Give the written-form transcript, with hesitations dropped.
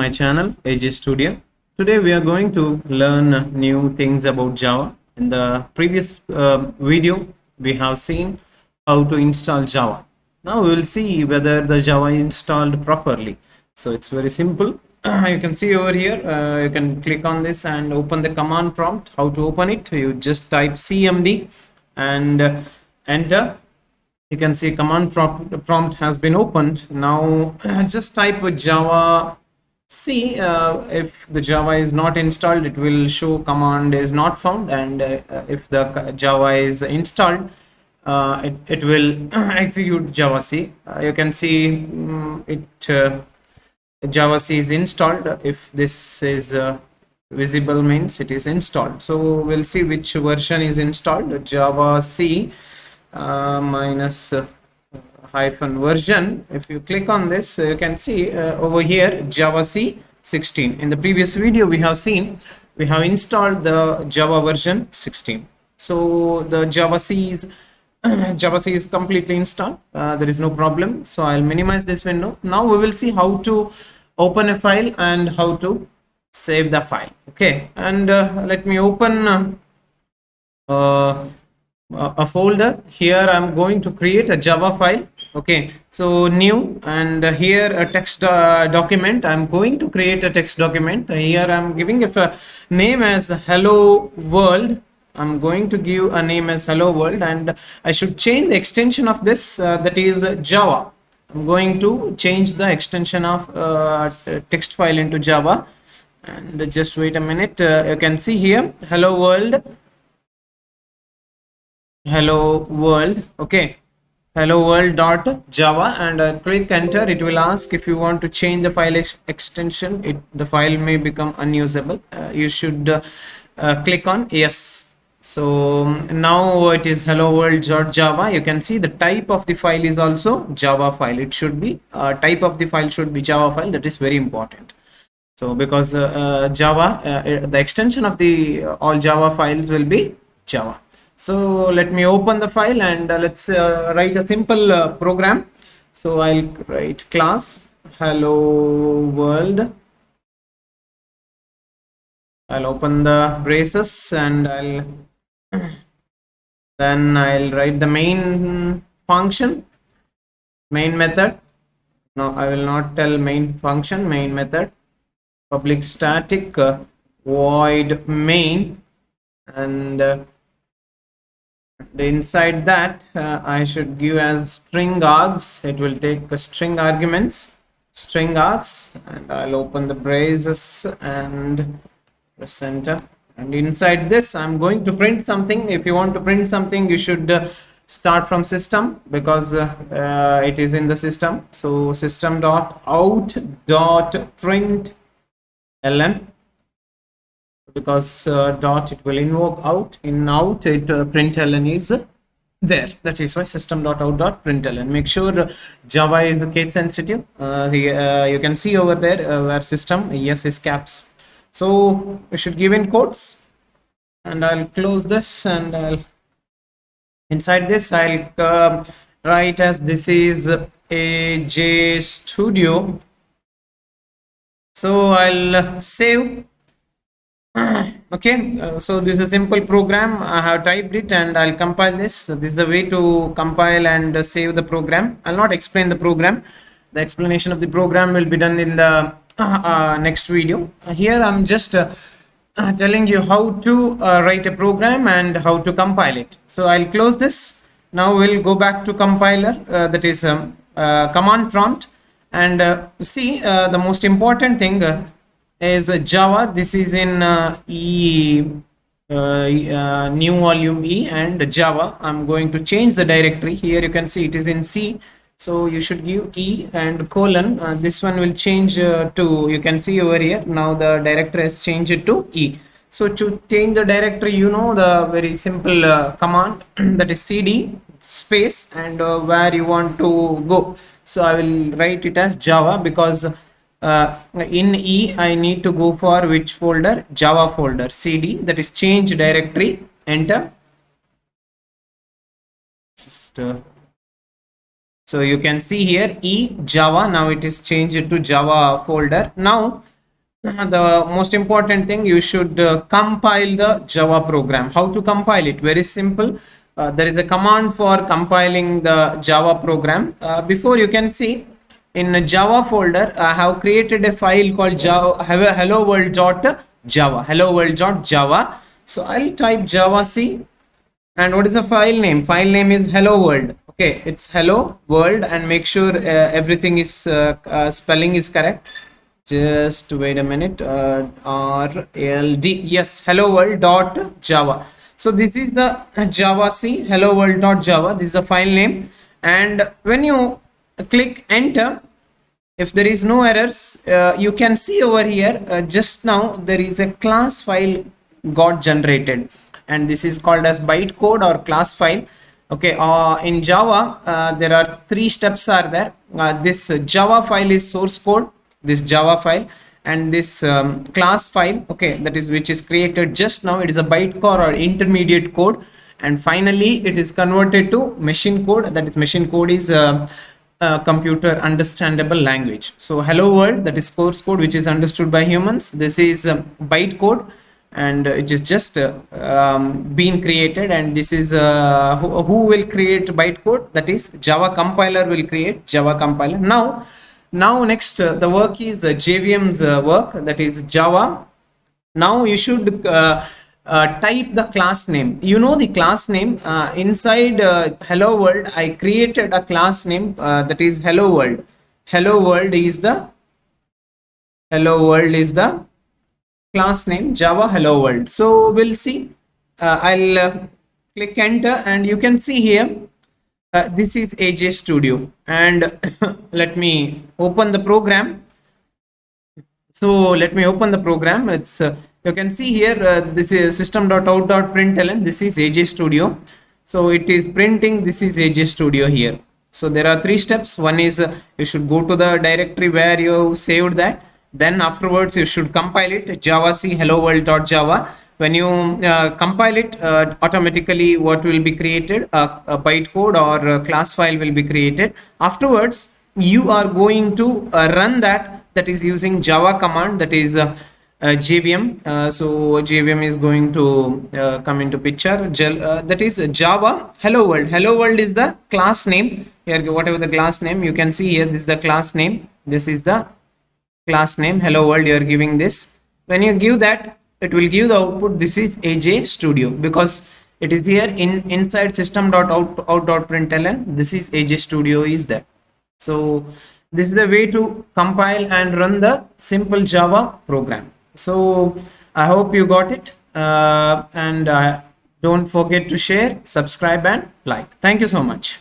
my channel AJ Studio. Today we are going to learn new things about Java. In the previous video we have seen how to install Java. Now we will see whether the Java installed properly. So it's very simple. You can see over here, you can click on this and open the command prompt. How to open it? You just type cmd and enter. You can see command prompt has been opened. Now just type Java C. If the Java is not installed, it will show command is not found, and if the Java is installed, it will execute Java C. You can see Java C is installed. If this is visible, means it is installed. So we'll see which version is installed. Java C minus hyphen version. If you click on this, you can see over here Java C 16. In the previous video we have seen we have installed the Java version 16. So the Java C is completely installed. There is no problem. So I'll minimize this window. Now we will see how to open a file and how to save the file. Okay, and let me open a folder. Here I'm going to create a Java file. Okay, so new, and here a text document. I'm going to create a text document. Here I'm giving a name as hello world. I'm going to give a name as hello world, and I should change the extension of this, that is Java. I'm going to change the extension of text file into Java, and just wait a minute. You can see here hello world. Okay, hello world dot Java, and click enter. It will ask if you want to change the file extension. The file may become unusable. You should click on yes. So now it is hello world dot Java. You can see the type of the file is also Java file. It should be type of the file should be Java file. That is very important. So because Java, the extension of the all Java files will be Java. So let me open the file, and let's write a simple program. So I'll write class hello world. I'll open the braces, and then I'll write the main function, main method. No, I will not tell main function, main method, public static void main, and inside that I should give as string args. It will take string arguments, string args, and I'll open the braces and press enter. And inside this I'm going to print something. If you want to print something, you should start from system, because it is in the system. So system dot out dot print ln, because dot, it will invoke out. In out, it println is there. That is why system dot out dot println. Make sure Java is case sensitive. You can see over there where system yes is caps. So we should give in quotes, and I'll close this, and I'll inside this I'll write as this is AJ Studio. So I'll save. Okay, so this is a simple program. I have typed it, and I'll compile this. This is the way to compile and save the program. I'll not explain the program. The explanation of the program will be done in the next video. Here I'm just telling you how to write a program and how to compile it. So I'll close this. Now we'll go back to compiler, that is command prompt, and see the most important thing is Java. This is in new volume E and Java. I'm going to change the directory. Here you can see it is in C, so you should give E and colon. This one will change to, you can see over here, now the directory has changed it to E. So to change the directory, you know the very simple command that is cd space and where you want to go. So I will write it as Java, because in E I need to go for which folder? Java folder. cd, that is change directory, enter. Just So you can see here E Java. Now it is changed to Java folder. Now the most important thing, you should compile the Java program. How to compile it? Very simple. There is a command for compiling the Java program. Before, you can see in a Java folder, I have created a file called Java, hello world.java, hello world.java. So I'll type javac, and what is the file name? File name is hello world. Okay, it's hello world, and make sure everything is spelling is correct. Just wait a minute. RLD, yes, hello world.java. So this is the javac, hello world.java. This is the file name, and when you click enter, if there is no errors, you can see over here, just now there is a class file got generated, and this is called as bytecode or class file. Okay, in Java, there are 3 steps are there. This Java file is source code, this Java file, and this class file, okay, that is which is created just now. It is a bytecode or intermediate code, and finally it is converted to machine code. That is, machine code is computer understandable language. So hello world, that is source code which is understood by humans. This is bytecode, and it is just been created, and this is who will create bytecode? That is Java compiler will create Java compiler. Now next the work is JVM's work, that is Java. Now you should type the class name. You know the class name inside hello world. I created a class name that is hello world. Hello world is the class name, Java hello world. So we'll see. I'll click enter, and you can see here this is AJ Studio, and let me open the program. So let me open the program. It's you can see here this is system.out.println. This is AJ Studio. So it is printing. This is AJ Studio here. So there are 3 steps. One is you should go to the directory where you saved that. Then afterwards you should compile it, javac hello world.java. When you compile it, automatically what will be created? A bytecode or a class file will be created. Afterwards, you are going to run that is using Java command, that is JVM. So JVM is going to come into picture. That is Java hello world. Hello world is the class name. Here, whatever the class name, you can see here, this is the class name. This is the class name hello world. You are giving this. When you give that, it will give the output. This is AJ Studio, because it is here inside system.out.println. This is AJ Studio is there. So this is the way to compile and run the simple Java program. So I hope you got it, and don't forget to share, subscribe, and like. Thank you so much.